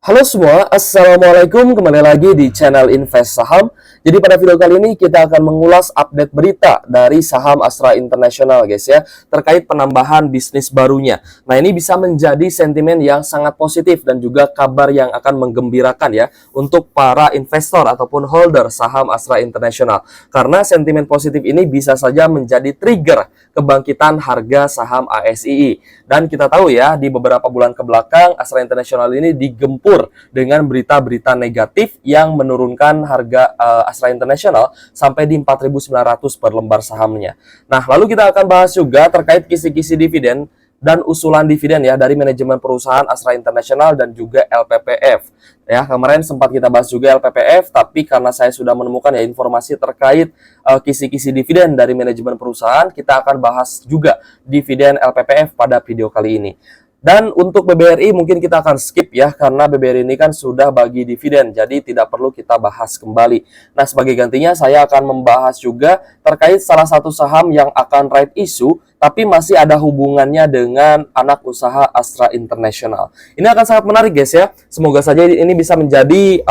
Halo semua, Assalamualaikum. Kembali lagi di channel Invest Saham. Jadi pada video kali ini kita akan mengulas update berita dari saham Astra International guys ya, terkait penambahan bisnis barunya. Nah, ini bisa menjadi sentimen yang sangat positif dan juga kabar yang akan menggembirakan ya untuk para investor ataupun holder saham Astra International. Karena sentimen positif ini bisa saja menjadi trigger kebangkitan harga saham ASII. Dan kita tahu ya, di beberapa bulan ke belakang Astra International ini digempur dengan berita-berita negatif yang menurunkan harga Astra International sampai di 4.900 per lembar sahamnya. Nah, lalu kita akan bahas juga terkait kisi-kisi dividen dan usulan dividen ya dari manajemen perusahaan Astra International dan juga LPPF. Ya, kemarin sempat kita bahas juga LPPF, tapi karena saya sudah menemukan ya informasi terkait kisi-kisi dividen dari manajemen perusahaan, kita akan bahas juga dividen LPPF pada video kali ini. Dan untuk BBRI mungkin kita akan skip ya, karena BBRI ini kan sudah bagi dividen, jadi tidak perlu kita bahas kembali. Nah, sebagai gantinya saya akan membahas juga terkait salah satu saham yang akan right issue, tapi masih ada hubungannya dengan anak usaha Astra International. Ini akan sangat menarik guys ya, semoga saja ini bisa menjadi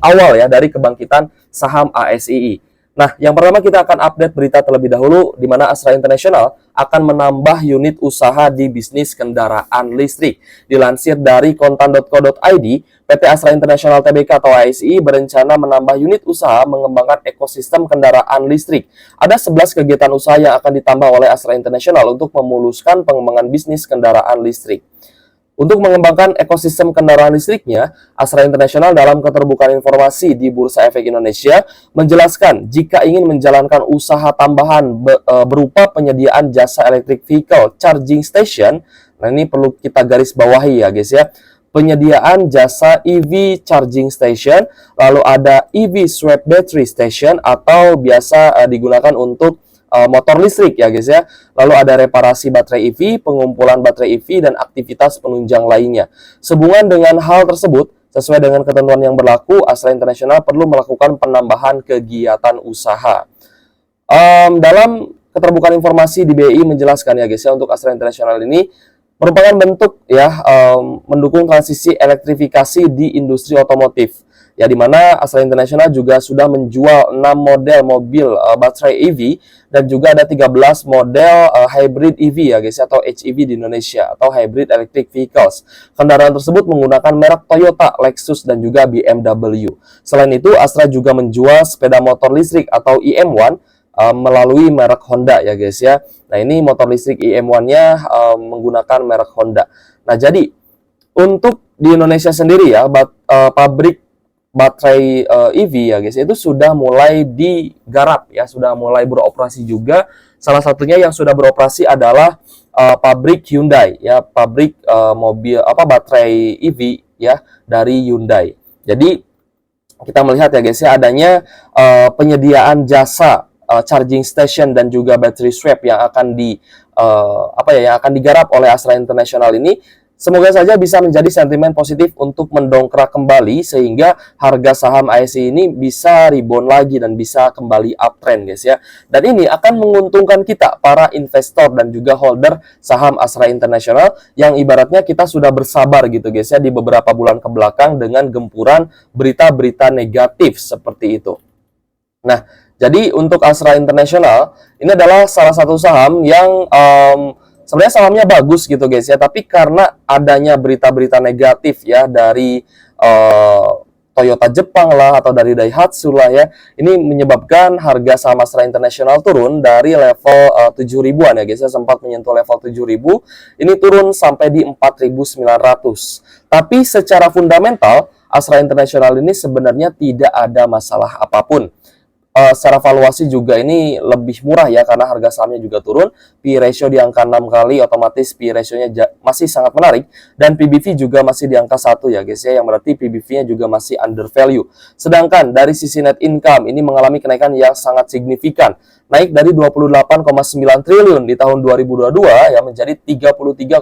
awal ya dari kebangkitan saham ASII. Nah, yang pertama kita akan update berita terlebih dahulu, di mana Astra International akan menambah unit usaha di bisnis kendaraan listrik. Dilansir dari kontan.co.id, PT Astra International Tbk atau ASI berencana menambah unit usaha mengembangkan ekosistem kendaraan listrik. Ada 11 kegiatan usaha yang akan ditambah oleh Astra International untuk memuluskan pengembangan bisnis kendaraan listrik. Untuk mengembangkan ekosistem kendaraan listriknya, Astra International dalam keterbukaan informasi di Bursa Efek Indonesia menjelaskan jika ingin menjalankan usaha tambahan berupa penyediaan jasa electric vehicle charging station. Nah, ini perlu kita garis bawahi ya guys ya. Penyediaan jasa EV charging station, lalu ada EV swap battery station atau biasa digunakan untuk motor listrik ya guys ya. Lalu ada reparasi baterai EV, pengumpulan baterai EV, dan aktivitas penunjang lainnya. Sehubungan dengan hal tersebut, sesuai dengan ketentuan yang berlaku, Astra International perlu melakukan penambahan kegiatan usaha. Dalam keterbukaan informasi di BI menjelaskan ya guys ya, untuk Astra International ini merupakan bentuk ya mendukung transisi elektrifikasi di industri otomotif. Ya, di mana Astra International juga sudah menjual 6 model mobil baterai EV dan juga ada 13 model hybrid EV ya guys atau HEV di Indonesia atau hybrid electric vehicles. Kendaraan tersebut menggunakan merek Toyota, Lexus dan juga BMW. Selain itu, Astra juga menjual sepeda motor listrik atau IM1 melalui merek Honda ya guys ya. Nah, ini motor listrik IM1-nya menggunakan merek Honda. Nah, jadi untuk di Indonesia sendiri ya, pabrik baterai EV ya guys, itu sudah mulai digarap ya, sudah mulai beroperasi juga. Salah satunya yang sudah beroperasi adalah pabrik Hyundai ya, pabrik mobil baterai EV ya dari Hyundai. Jadi kita melihat ya guys ya, adanya penyediaan jasa charging station dan juga battery swap yang akan yang akan digarap oleh Astra International ini. Semoga saja bisa menjadi sentimen positif untuk mendongkrak kembali sehingga harga saham ASI ini bisa rebound lagi dan bisa kembali uptrend guys ya. Dan ini akan menguntungkan kita para investor dan juga holder saham Astra International yang ibaratnya kita sudah bersabar gitu guys ya di beberapa bulan ke belakang dengan gempuran berita-berita negatif seperti itu. Nah, jadi untuk Astra International ini adalah salah satu saham yang sebenarnya sahamnya bagus gitu guys ya, tapi karena adanya berita-berita negatif ya dari Toyota Jepang lah atau dari Daihatsu lah ya, ini menyebabkan harga saham Astra International turun dari level 7.000-an ya guys ya, sempat menyentuh level 7.000, ini turun sampai di 4.900. Tapi secara fundamental Astra International ini sebenarnya tidak ada masalah apapun. Secara valuasi juga ini lebih murah ya, karena harga sahamnya juga turun. P ratio di angka 6 kali, otomatis P ratio-nya masih sangat menarik. Dan PBV juga masih di angka 1 ya guys ya, yang berarti PBV-nya juga masih under value. Sedangkan dari sisi net income ini mengalami kenaikan yang sangat signifikan. Naik dari 28,9 triliun di tahun 2022 ya menjadi 33,8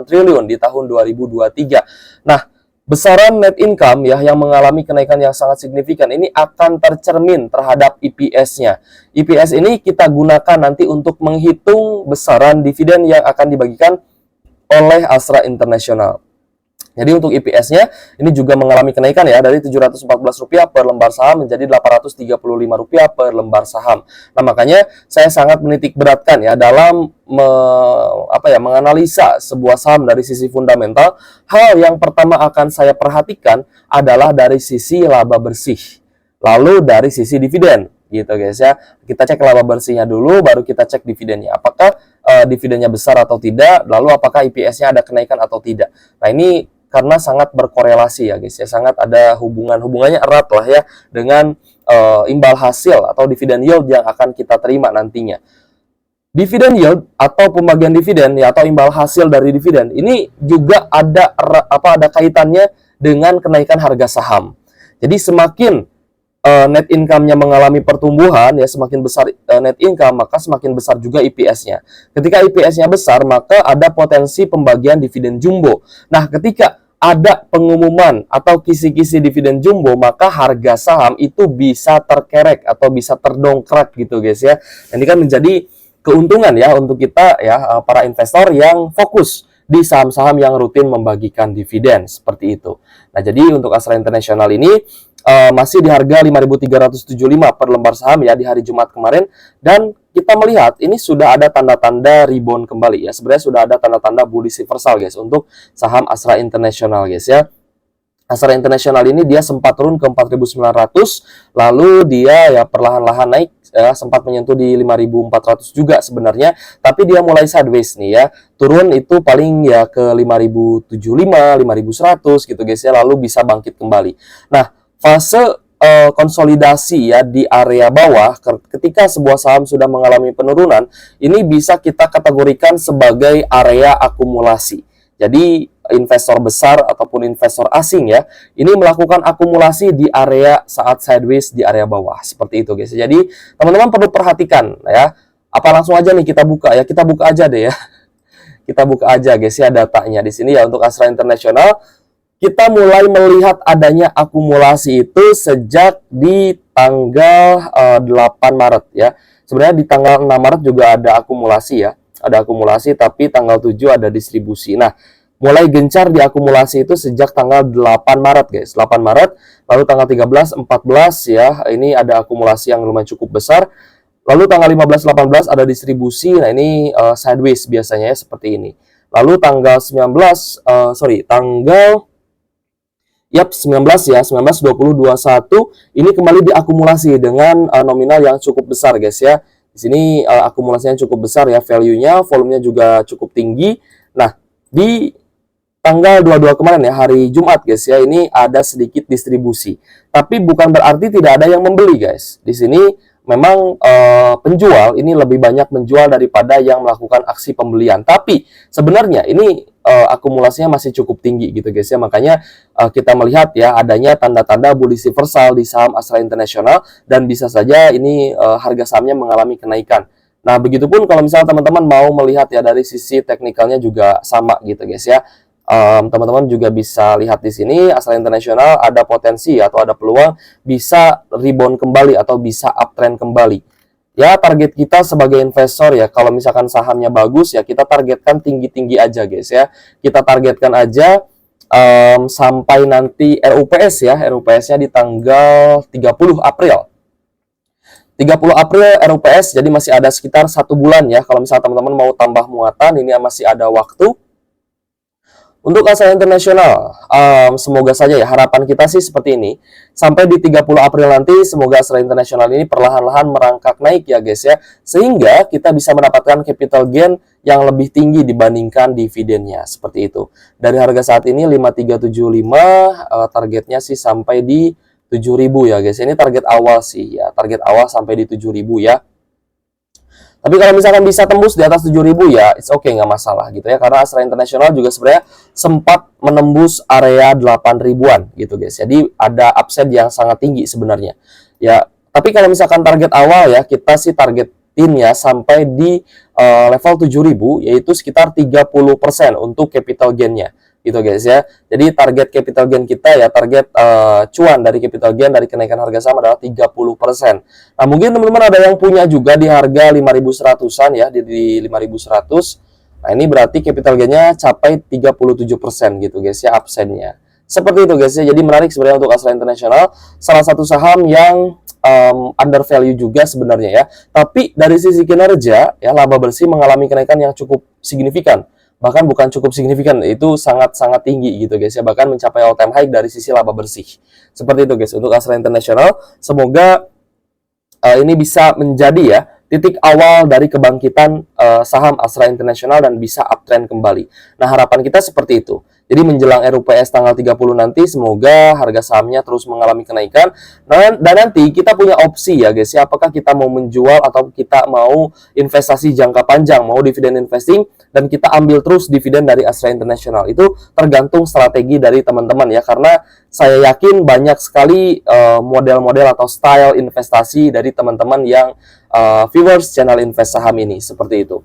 triliun di tahun 2023. Nah, besaran net income ya yang mengalami kenaikan yang sangat signifikan ini akan tercermin terhadap EPS-nya. EPS ini kita gunakan nanti untuk menghitung besaran dividen yang akan dibagikan oleh Astra International. Jadi untuk EPS-nya ini juga mengalami kenaikan ya dari Rp714 per lembar saham menjadi Rp835 per lembar saham. Nah, makanya saya sangat menitik beratkan ya dalam menganalisa sebuah saham dari sisi fundamental. Hal yang pertama akan saya perhatikan adalah dari sisi laba bersih. Lalu dari sisi dividen gitu guys ya. Kita cek laba bersihnya dulu baru kita cek dividennya. Apakah dividennya besar atau tidak, lalu apakah EPS-nya ada kenaikan atau tidak. Nah, ini karena sangat berkorelasi ya guys ya, sangat ada hubungannya erat lah ya dengan imbal hasil atau dividen yield yang akan kita terima nantinya. Dividen yield atau pembagian dividen ya atau imbal hasil dari dividen ini juga ada kaitannya dengan kenaikan harga saham. Jadi semakin net income-nya mengalami pertumbuhan ya, semakin besar net income maka semakin besar juga EPS-nya. Ketika EPS-nya besar maka ada potensi pembagian dividen jumbo. Nah, ketika ada pengumuman atau kisi-kisi dividen jumbo maka harga saham itu bisa terkerek atau bisa terdongkrak gitu guys ya. Ini kan menjadi keuntungan ya untuk kita ya para investor yang fokus di saham-saham yang rutin membagikan dividen seperti itu. Nah, jadi untuk Astra International ini masih di harga 5.375 per lembar saham ya di hari Jumat kemarin, dan kita melihat ini sudah ada tanda-tanda rebound kembali ya. Sebenarnya sudah ada tanda-tanda bullish reversal guys untuk saham Astra International guys ya. Astra International ini dia sempat turun ke 4.900, lalu dia ya perlahan-lahan naik ya, sempat menyentuh di 5.400 juga sebenarnya, tapi dia mulai sideways nih ya. Turun itu paling ya ke 5.075, 5.100 gitu guys ya, lalu bisa bangkit kembali. Nah, fase konsolidasi ya di area bawah ketika sebuah saham sudah mengalami penurunan, ini bisa kita kategorikan sebagai area akumulasi. Jadi investor besar ataupun investor asing ya, ini melakukan akumulasi di area saat sideways di area bawah seperti itu guys. Jadi teman-teman perlu perhatikan ya. Apa langsung aja nih kita buka ya, kita buka aja deh ya. Kita buka aja guys ya datanya di sini ya untuk Astra International. Kita mulai melihat adanya akumulasi itu sejak di tanggal 8 Maret ya. Sebenarnya di tanggal 6 Maret juga ada akumulasi ya. Ada akumulasi tapi tanggal 7 ada distribusi. Nah, mulai gencar diakumulasi itu sejak tanggal 8 Maret guys. 8 Maret, lalu tanggal 13, 14 ya. Ini ada akumulasi yang lumayan cukup besar. Lalu tanggal 15, 18 ada distribusi. Nah, ini sideways biasanya ya seperti ini. Lalu tanggal 19 ya, 19, 20, 21 ini kembali diakumulasi dengan nominal yang cukup besar guys ya. Di sini akumulasinya cukup besar ya, value-nya, volumenya juga cukup tinggi. Nah, di tanggal 22 kemarin ya, hari Jumat guys ya, ini ada sedikit distribusi. Tapi bukan berarti tidak ada yang membeli guys. Di sini memang penjual ini lebih banyak menjual daripada yang melakukan aksi pembelian. Tapi sebenarnya ini akumulasinya masih cukup tinggi gitu guys ya. Makanya kita melihat ya adanya tanda-tanda bullish reversal di saham Astra International, dan bisa saja ini harga sahamnya mengalami kenaikan. Nah, begitupun kalau misalnya teman-teman mau melihat ya dari sisi teknikalnya juga sama gitu guys ya. Teman-teman juga bisa lihat di sini Astra International ada potensi atau ada peluang bisa rebound kembali atau bisa uptrend kembali. Ya, target kita sebagai investor ya, kalau misalkan sahamnya bagus ya kita targetkan tinggi-tinggi aja guys ya. Kita targetkan aja sampai nanti RUPS ya, RUPS-nya di tanggal 30 April. 30 April RUPS, jadi masih ada sekitar 1 bulan ya. Kalau misalnya teman-teman mau tambah muatan, ini masih ada waktu. Untuk Astra International, semoga saja ya, harapan kita sih seperti ini. Sampai di 30 April nanti, semoga Astra International ini perlahan-lahan merangkak naik ya guys ya. Sehingga kita bisa mendapatkan capital gain yang lebih tinggi dibandingkan dividennya. Seperti itu. Dari harga saat ini 5.375, targetnya sih sampai di 7.000 ya guys. Ini target awal sih ya, target awal sampai di 7.000 ya. Tapi kalau misalkan bisa tembus di atas 7.000 ya, it's okay, nggak masalah gitu ya. Karena Astra International juga sebenarnya sempat menembus area 8.000-an gitu guys. Jadi ada upside yang sangat tinggi sebenarnya. Ya, tapi kalau misalkan target awal ya, kita sih targetin ya sampai di level 7.000, yaitu sekitar 30% untuk capital gain-nya. Gitu guys ya. Jadi target capital gain kita ya, target cuan dari capital gain dari kenaikan harga saham adalah 30%. Nah, mungkin teman-teman ada yang punya juga di harga 5.100-an ya, di 5.100. Nah, ini berarti capital gain-nya capai 37% gitu guys ya absennya. Seperti itu guys ya. Jadi menarik sebenarnya untuk Astra International, salah satu saham yang undervalue juga sebenarnya ya. Tapi dari sisi kinerja ya, laba bersih mengalami kenaikan yang cukup signifikan. Bahkan bukan cukup signifikan, itu sangat-sangat tinggi gitu guys ya. Bahkan mencapai all time high dari sisi laba bersih. Seperti itu guys untuk Astra International. Semoga ini bisa menjadi ya titik awal dari kebangkitan saham Astra International dan bisa uptrend kembali. Nah, harapan kita seperti itu. Jadi menjelang RUPS tanggal 30 nanti semoga harga sahamnya terus mengalami kenaikan. Dan nanti kita punya opsi ya guys ya, apakah kita mau menjual atau kita mau investasi jangka panjang, mau dividen investing dan kita ambil terus dividen dari Astra International. Itu tergantung strategi dari teman-teman ya, karena saya yakin banyak sekali model-model atau style investasi dari teman-teman yang viewers channel Invest Saham ini, seperti itu.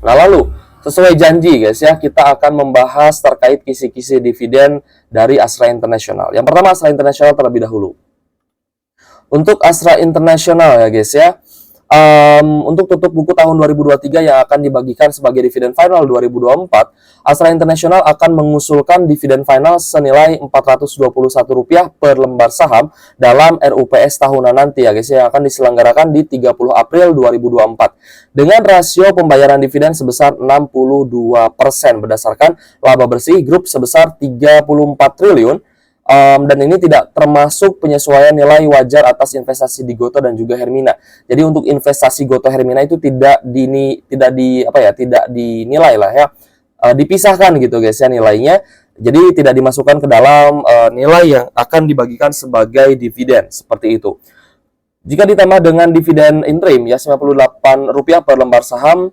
Nah, lalu sesuai janji guys ya, kita akan membahas terkait kisi-kisi dividen dari Astra International. Yang pertama Astra International terlebih dahulu. Untuk Astra International ya guys ya, untuk tutup buku tahun 2023 yang akan dibagikan sebagai dividen final 2024, Astra International akan mengusulkan dividen final senilai Rp421 per lembar saham dalam RUPS tahunan nanti ya guys, yang akan diselenggarakan di 30 April 2024 dengan rasio pembayaran dividen sebesar 62% berdasarkan laba bersih grup sebesar 34 triliun. Dan ini tidak termasuk penyesuaian nilai wajar atas investasi di Gotoh dan juga Hermina. Jadi untuk investasi Gotoh Hermina itu tidak dinilai lah ya, dipisahkan gitu guys ya nilainya. Jadi tidak dimasukkan ke dalam nilai yang akan dibagikan sebagai dividen seperti itu. Jika ditambah dengan dividen interim ya Rp98 per lembar saham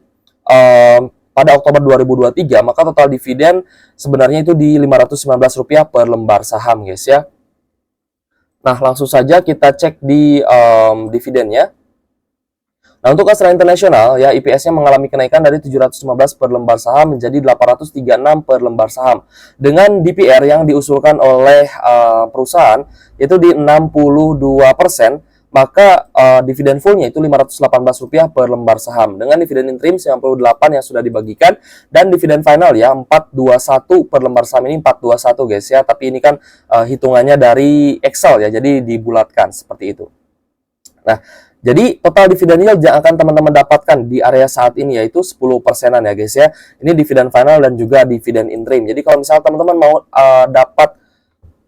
pada Oktober 2023, maka total dividen sebenarnya itu di Rp519 per lembar saham guys ya. Nah, langsung saja kita cek di dividennya. Nah, untuk Astra International ya, IPS-nya mengalami kenaikan dari 715 per lembar saham menjadi 836 per lembar saham. Dengan DPR yang diusulkan oleh perusahaan itu di 62%, maka dividen fullnya itu Rp518 per lembar saham. Dengan dividen interim 98 yang sudah dibagikan dan dividen final ya 421 per lembar saham. Ini 421 guys ya, tapi ini kan hitungannya dari Excel ya, jadi dibulatkan seperti itu. Nah, jadi total dividen yield yang akan teman-teman dapatkan di area saat ini yaitu 10%-an ya guys ya. Ini dividen final dan juga dividen interim. Jadi kalau misalnya teman-teman mau dapat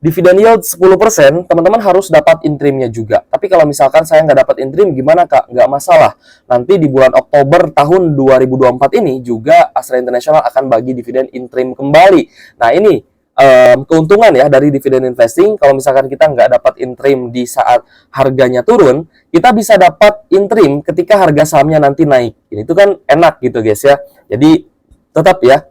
dividen yield 10%, teman-teman harus dapat interimnya juga. Tapi kalau misalkan saya nggak dapat interim, gimana Kak? Nggak masalah. Nanti di bulan Oktober tahun 2024 ini juga Astra International akan bagi dividen interim kembali. Nah, ini keuntungan ya dari dividen investing. Kalau misalkan kita nggak dapat interim di saat harganya turun, kita bisa dapat interim ketika harga sahamnya nanti naik. Ini tuh kan enak gitu guys ya. Jadi tetap ya,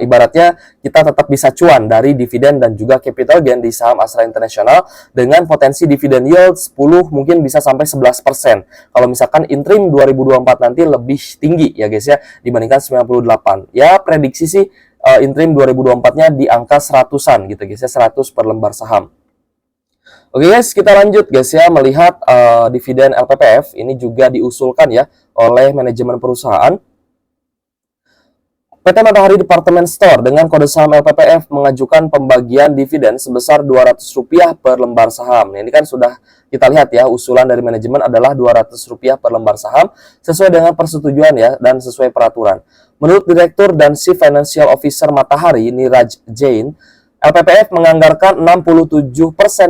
ibaratnya kita tetap bisa cuan dari dividen dan juga capital gain di saham Astra International dengan potensi dividen yield 10 mungkin bisa sampai 11%. Kalau misalkan interim 2024 nanti lebih tinggi ya guys ya dibandingkan 98. Ya prediksi sih interim 2024-nya di angka 100-an gitu guys ya, 100 per lembar saham. Oke guys, kita lanjut guys ya melihat dividen LPPF ini juga diusulkan ya oleh manajemen perusahaan. PT Matahari Department Store dengan kode saham LPPF mengajukan pembagian dividen sebesar Rp200 per lembar saham. Nah, ini kan sudah kita lihat ya, usulan dari manajemen adalah Rp200 per lembar saham sesuai dengan persetujuan ya dan sesuai peraturan. Menurut Direktur dan Chief Financial Officer Matahari, Niraj Jain, LPPF menganggarkan 67%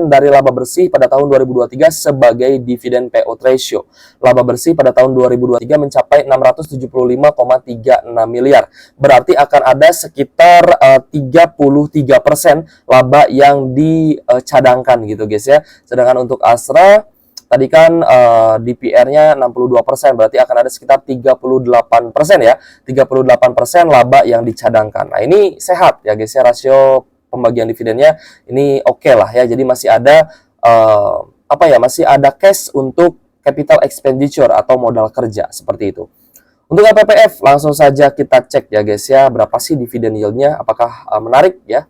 dari laba bersih pada tahun 2023 sebagai dividen payout ratio. Laba bersih pada tahun 2023 mencapai 675,36 miliar. Berarti akan ada sekitar 33% laba yang dicadangkan gitu guys ya. Sedangkan untuk Astra tadi kan DPR-nya 62%, berarti akan ada sekitar 38% ya. 38% laba yang dicadangkan. Nah, ini sehat ya guys ya, rasio pembagian dividennya ini oke lah ya. Jadi masih ada masih ada cash untuk capital expenditure atau modal kerja seperti itu. Untuk LPPF langsung saja kita cek ya guys ya, berapa sih dividen yield-nya, apakah menarik ya.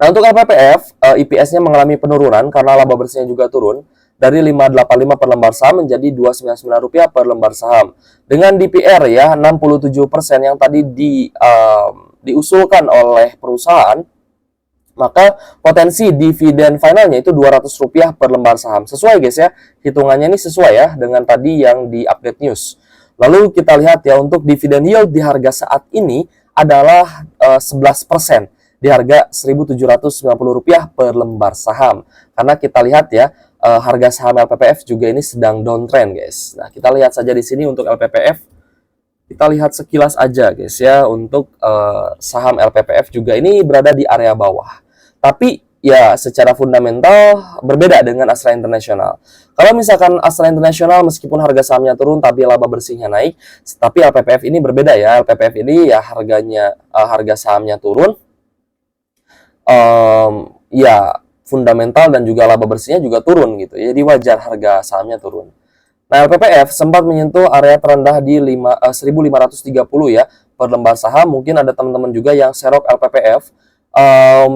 Nah, untuk LPPF IPS-nya mengalami penurunan karena laba bersihnya juga turun. dari 585 per lembar saham menjadi Rp299 per lembar saham. Dengan DPR ya 67% yang tadi diusulkan oleh perusahaan, maka potensi dividen finalnya itu Rp200 per lembar saham. Sesuai guys ya, hitungannya ini sesuai ya dengan tadi yang di update news. Lalu kita lihat ya, untuk dividen yield di harga saat ini adalah 11%. Di harga Rp1.790 per lembar saham. Karena kita lihat ya, harga saham LPPF juga ini sedang downtrend guys. Nah, kita lihat saja di sini untuk LPPF. Kita lihat sekilas aja guys ya, untuk saham LPPF juga ini berada di area bawah. Tapi ya secara fundamental berbeda dengan Astra International. Kalau misalkan Astra International meskipun harga sahamnya turun tapi laba bersihnya naik, tapi LPPF ini berbeda ya. LPPF ini ya harga sahamnya turun, ya fundamental dan juga laba bersihnya juga turun gitu. Jadi wajar harga sahamnya turun. Nah, LPPF sempat menyentuh area terendah di 1.530 ya per lembar saham. Mungkin ada teman-teman juga yang serok LPPF.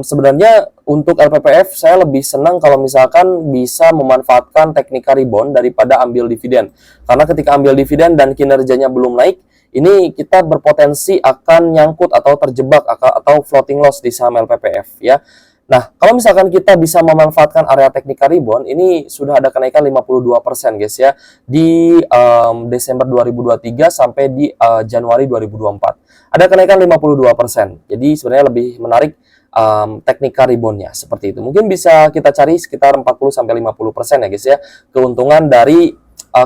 Sebenarnya untuk LPPF saya lebih senang kalau misalkan bisa memanfaatkan teknika rebound daripada ambil dividen. Karena ketika ambil dividen dan kinerjanya belum naik, ini kita berpotensi akan nyangkut atau terjebak atau floating loss di saham LPPF ya. Nah, kalau misalkan kita bisa memanfaatkan area teknika rebound, ini sudah ada kenaikan 52% guys ya di Desember 2023 sampai di Januari 2024. Ada kenaikan 52%. Jadi sebenarnya lebih menarik teknika reboundnya seperti itu. Mungkin bisa kita cari sekitar 40-50% ya guys ya, keuntungan dari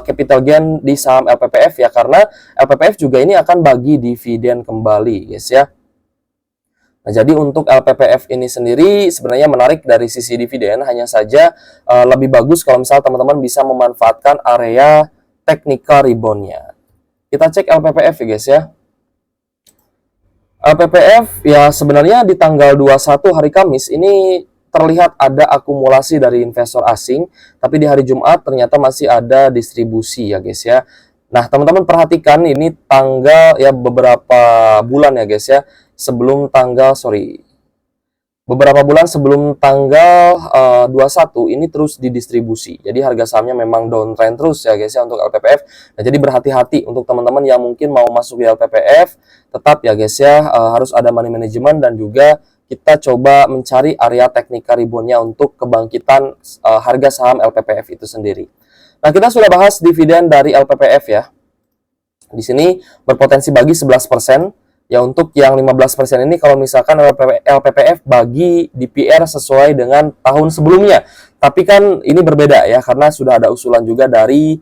capital gain di saham LPPF ya, karena LPPF juga ini akan bagi dividen kembali guys ya. Nah, jadi untuk LPPF ini sendiri sebenarnya menarik dari sisi dividen, hanya saja lebih bagus kalau misal teman-teman bisa memanfaatkan area teknika reboundnya. Kita cek LPPF ya guys ya. LPPF ya sebenarnya di tanggal 21 hari Kamis ini terlihat ada akumulasi dari investor asing, tapi di hari Jumat ternyata masih ada distribusi ya guys ya. Nah, teman-teman perhatikan ini tanggal ya, beberapa bulan ya guys ya, beberapa bulan sebelum tanggal 21 ini terus didistribusi. Jadi harga sahamnya memang downtrend terus ya guys ya untuk LPPF. Nah, jadi berhati-hati untuk teman-teman yang mungkin mau masuk di LPPF, tetap ya guys ya, harus ada money management dan juga kita coba mencari area teknika reboundnya untuk kebangkitan harga saham LPPF itu sendiri. Nah, kita sudah bahas dividen dari LPPF ya. Di sini berpotensi bagi 11%. Ya, untuk yang 15% ini kalau misalkan LPPF bagi DPR sesuai dengan tahun sebelumnya. Tapi kan ini berbeda ya, karena sudah ada usulan juga dari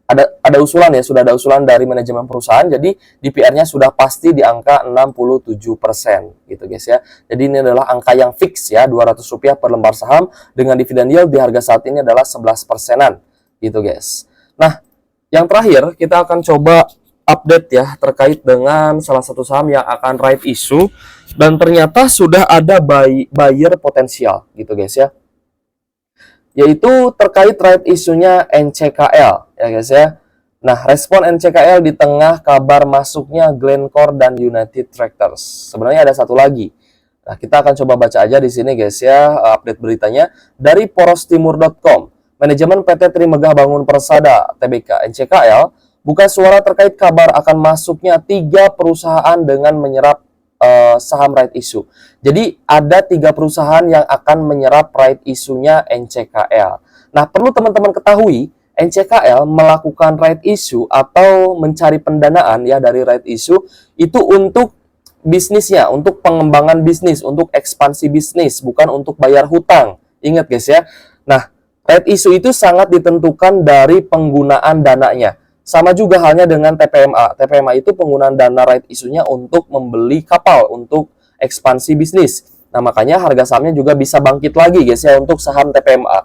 ada usulan dari manajemen perusahaan. Jadi DPR-nya sudah pasti di angka 67% gitu guys ya. Jadi ini adalah angka yang fix ya, Rp200 per lembar saham dengan dividen yield di harga saat ini adalah 11%-an gitu guys. Nah, yang terakhir kita akan coba update ya terkait dengan salah satu saham yang akan right issue dan ternyata sudah ada buyer potensial gitu guys ya, yaitu terkait right issue-nya NCKL ya guys ya. Nah, respon NCKL di tengah kabar masuknya Glencore dan United Tractors. Sebenarnya ada satu lagi. Nah, kita akan coba baca aja di sini guys ya, update beritanya dari porostimur.com. Manajemen PT Trimegah Bangun Persada Tbk NCKL buka suara terkait kabar akan masuknya 3 perusahaan dengan menyerap saham right issue. Jadi ada 3 perusahaan yang akan menyerap right issue-nya NCKL. Nah, perlu teman-teman ketahui, NCKL melakukan right issue atau mencari pendanaan ya dari right issue itu untuk bisnisnya, untuk pengembangan bisnis, untuk ekspansi bisnis, bukan untuk bayar hutang. Ingat guys ya. Nah, right issue itu sangat ditentukan dari penggunaan dananya. Sama juga halnya dengan TPMA. TPMA itu penggunaan dana right issue-nya untuk membeli kapal, untuk ekspansi bisnis. Nah, makanya harga sahamnya juga bisa bangkit lagi guys ya untuk saham TPMA.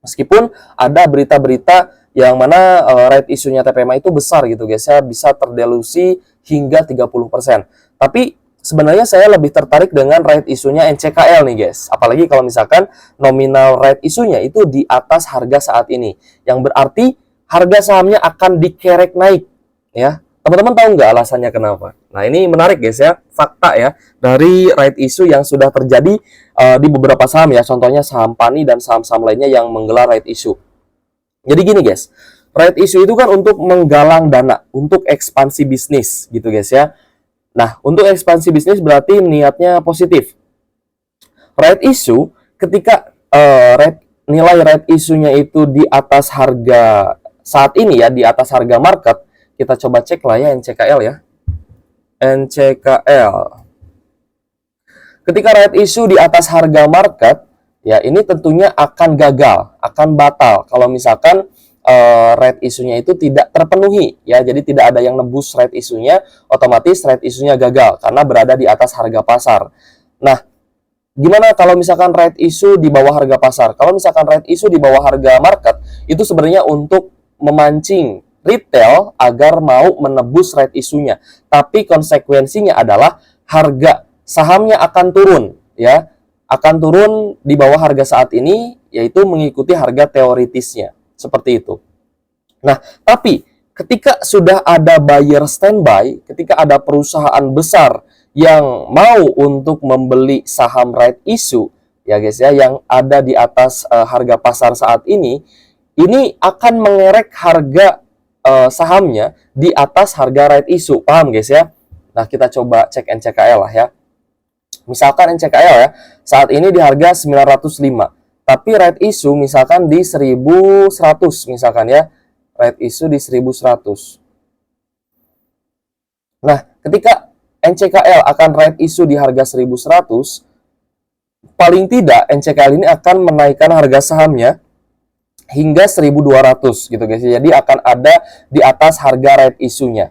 Meskipun ada berita-berita yang mana right issue-nya TPMA itu besar gitu guys ya, bisa terdelusi hingga 30%. Tapi sebenarnya saya lebih tertarik dengan right issue-nya NCKL nih guys. Apalagi kalau misalkan nominal right issue-nya itu di atas harga saat ini. Yang berarti harga sahamnya akan dikerek naik ya. Teman-teman tahu nggak alasannya kenapa? Nah, ini menarik guys ya, fakta ya, dari right issue yang sudah terjadi di beberapa saham ya, contohnya saham PANI dan saham-saham lainnya yang menggelar right issue. Jadi gini guys, right issue itu kan untuk menggalang dana, untuk ekspansi bisnis gitu guys ya. Nah, untuk ekspansi bisnis berarti niatnya positif. Right issue, ketika nilai right issue-nya itu di atas harga saat ini ya, di atas harga market, kita coba cek lah ya NCKL ya. NCKL. Ketika right issue di atas harga market, ya ini tentunya akan gagal, akan batal kalau misalkan right issue-nya itu tidak terpenuhi ya. Jadi tidak ada yang nebus right issue-nya, otomatis right issue-nya gagal karena berada di atas harga pasar. Nah, gimana kalau misalkan right issue di bawah harga pasar? Kalau misalkan right issue di bawah harga market, itu sebenarnya untuk memancing retail agar mau menebus right issue-nya. Tapi konsekuensinya adalah harga sahamnya akan turun ya. Akan turun di bawah harga saat ini, yaitu mengikuti harga teoritisnya. Seperti itu. Nah, tapi ketika sudah ada buyer standby, ketika ada perusahaan besar yang mau untuk membeli saham right issue, ya guys ya, yang ada di atas harga pasar saat ini akan mengerek harga sahamnya di atas harga right issue. Paham guys ya? Nah, kita coba cek NCKL lah ya. Misalkan NCKL ya, saat ini di harga 905. Tapi right issue misalkan di 1100 misalkan ya. Right issue di 1100. Nah, ketika NCKL akan right issue di harga 1100, paling tidak NCKL ini akan menaikkan harga sahamnya hingga 1200 gitu guys. Jadi akan ada di atas harga right issue-nya.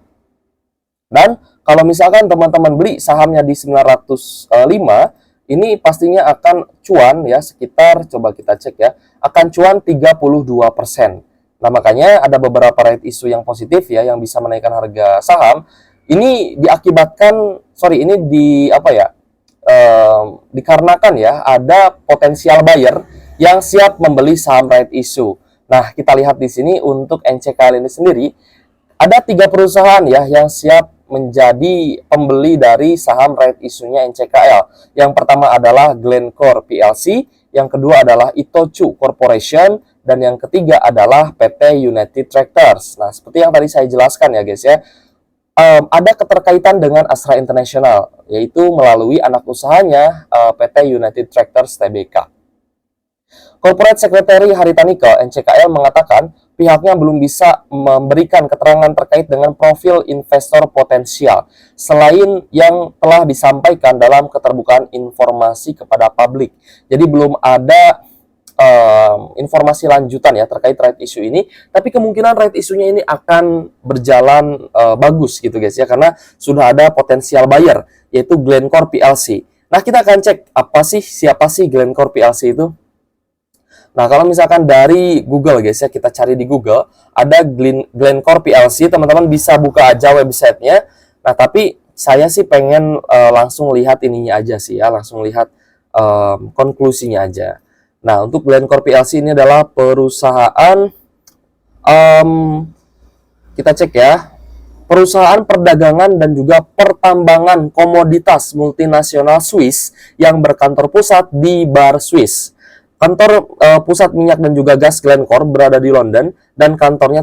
Dan kalau misalkan teman-teman beli sahamnya di 905, ini pastinya akan cuan ya, sekitar, coba kita cek ya, akan cuan 32%. Nah, makanya ada beberapa right issue yang positif ya, yang bisa menaikkan harga saham. Ini diakibatkan, dikarenakan ya, ada potensial buyer yang siap membeli saham right issue. Nah, kita lihat di sini untuk NCKL ini sendiri, ada 3 perusahaan ya yang siap menjadi pembeli dari saham right issue-nya NCKL. Yang pertama adalah Glencore PLC, yang kedua adalah Itochu Corporation, dan yang ketiga adalah PT United Tractors. Nah, seperti yang tadi saya jelaskan ya guys ya, ada keterkaitan dengan Astra International, yaitu melalui anak usahanya PT United Tractors Tbk. Corporate Secretary Harita Nickel NCKL mengatakan pihaknya belum bisa memberikan keterangan terkait dengan profil investor potensial selain yang telah disampaikan dalam keterbukaan informasi kepada publik. Jadi belum ada informasi lanjutan ya terkait right issue ini, tapi kemungkinan right issue-nya ini akan berjalan bagus gitu guys ya, karena sudah ada potensial buyer yaitu Glencore PLC. Nah, kita akan cek siapa sih Glencore PLC itu. Nah, kalau misalkan dari Google guys ya, kita cari di Google, ada Glencore PLC, teman-teman bisa buka aja websitenya. Nah, tapi saya sih pengen langsung lihat ininya aja sih ya, langsung lihat konklusinya aja. Nah, untuk Glencore PLC ini adalah perusahaan, kita cek ya, perusahaan perdagangan dan juga pertambangan komoditas multinasional Swiss yang berkantor pusat di Bar, Swiss. Kantor pusat minyak dan juga gas Glencore berada di London dan kantor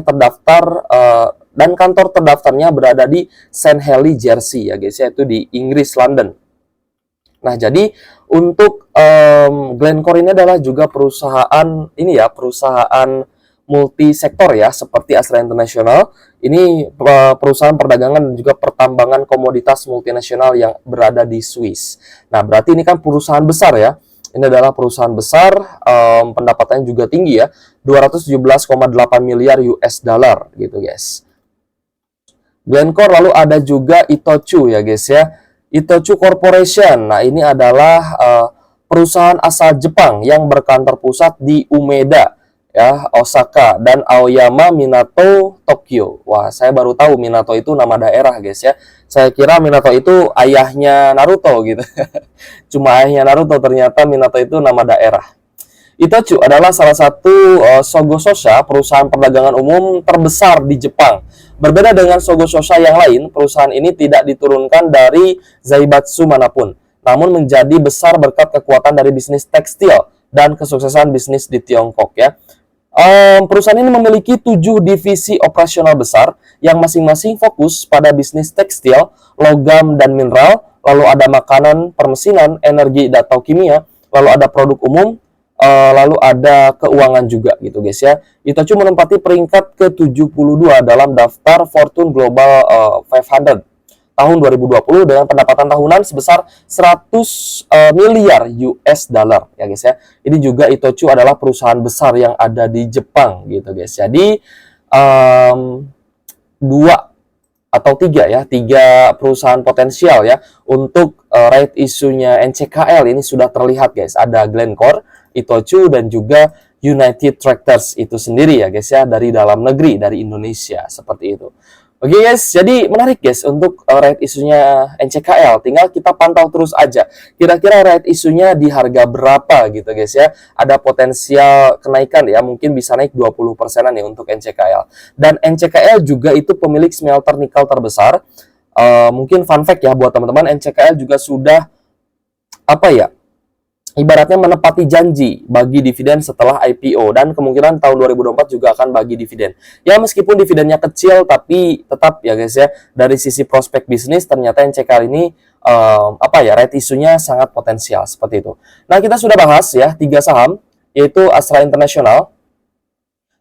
terdaftarnya berada di St. Helens, Jersey ya guys ya, itu di Inggris, London. Nah, jadi untuk Glencore ini adalah juga perusahaan multisektor ya, seperti Astra International. Ini perusahaan perdagangan dan juga pertambangan komoditas multinasional yang berada di Swiss. Nah, berarti ini kan perusahaan besar ya. Ini adalah perusahaan besar, pendapatannya juga tinggi ya, 217,8 miliar US dollar gitu guys. Glencore, lalu ada juga Itochu ya guys ya, Itochu Corporation. Nah, ini adalah perusahaan asal Jepang yang berkantor pusat di Umeda ya, Osaka, dan Aoyama, Minato, Tokyo. Wah, saya baru tahu Minato itu nama daerah guys ya. Saya kira Minato itu ayahnya Naruto gitu. Cuma ayahnya Naruto, ternyata Minato itu nama daerah. Itochu adalah salah satu Sogo Shosha, perusahaan perdagangan umum terbesar di Jepang. Berbeda dengan Sogo Shosha yang lain, perusahaan ini tidak diturunkan dari zaibatsu manapun, namun menjadi besar berkat kekuatan dari bisnis tekstil dan kesuksesan bisnis di Tiongkok ya. Perusahaan ini memiliki 7 divisi operasional besar yang masing-masing fokus pada bisnis tekstil, logam dan mineral, lalu ada makanan, permesinan, energi atau kimia, lalu ada produk umum, lalu ada keuangan juga gitu guys ya. Itochu menempati peringkat ke-72 dalam daftar Fortune Global 500 tahun 2020 dengan pendapatan tahunan sebesar 100 miliar US dollar ya guys ya. Ini juga Itochu adalah perusahaan besar yang ada di Jepang gitu guys. Jadi dua atau tiga perusahaan potensial ya untuk right isunya NCKL ini sudah terlihat guys. Ada Glencore, Itochu dan juga United Tractors itu sendiri ya guys ya, dari dalam negeri, dari Indonesia seperti itu. Oke guys, jadi menarik guys untuk right isunya NCKL. Tinggal kita pantau terus aja. Kira-kira right isunya di harga berapa gitu guys ya. Ada potensial kenaikan ya, mungkin bisa naik 20%-an ya untuk NCKL. Dan NCKL juga itu pemilik smelter nikel terbesar. Mungkin fun fact ya buat teman-teman, NCKL juga sudah ibaratnya menepati janji bagi dividen setelah IPO, dan kemungkinan tahun 2024 juga akan bagi dividen. Ya meskipun dividennya kecil tapi tetap ya guys ya, dari sisi prospek bisnis ternyata NCKL ini right isunya sangat potensial seperti itu. Nah, kita sudah bahas ya 3 saham, yaitu Astra International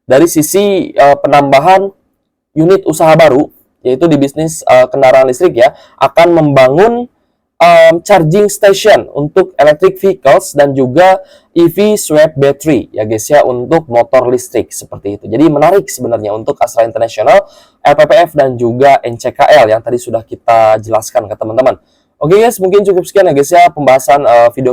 dari sisi penambahan unit usaha baru, yaitu di bisnis kendaraan listrik ya, akan membangun charging station untuk electric vehicles dan juga EV swap battery ya guys ya, untuk motor listrik seperti itu. Jadi menarik sebenarnya untuk Astra International, LPPF dan juga NCKL yang tadi sudah kita jelaskan ke teman-teman. Oke guys, mungkin cukup sekian ya guys ya pembahasan video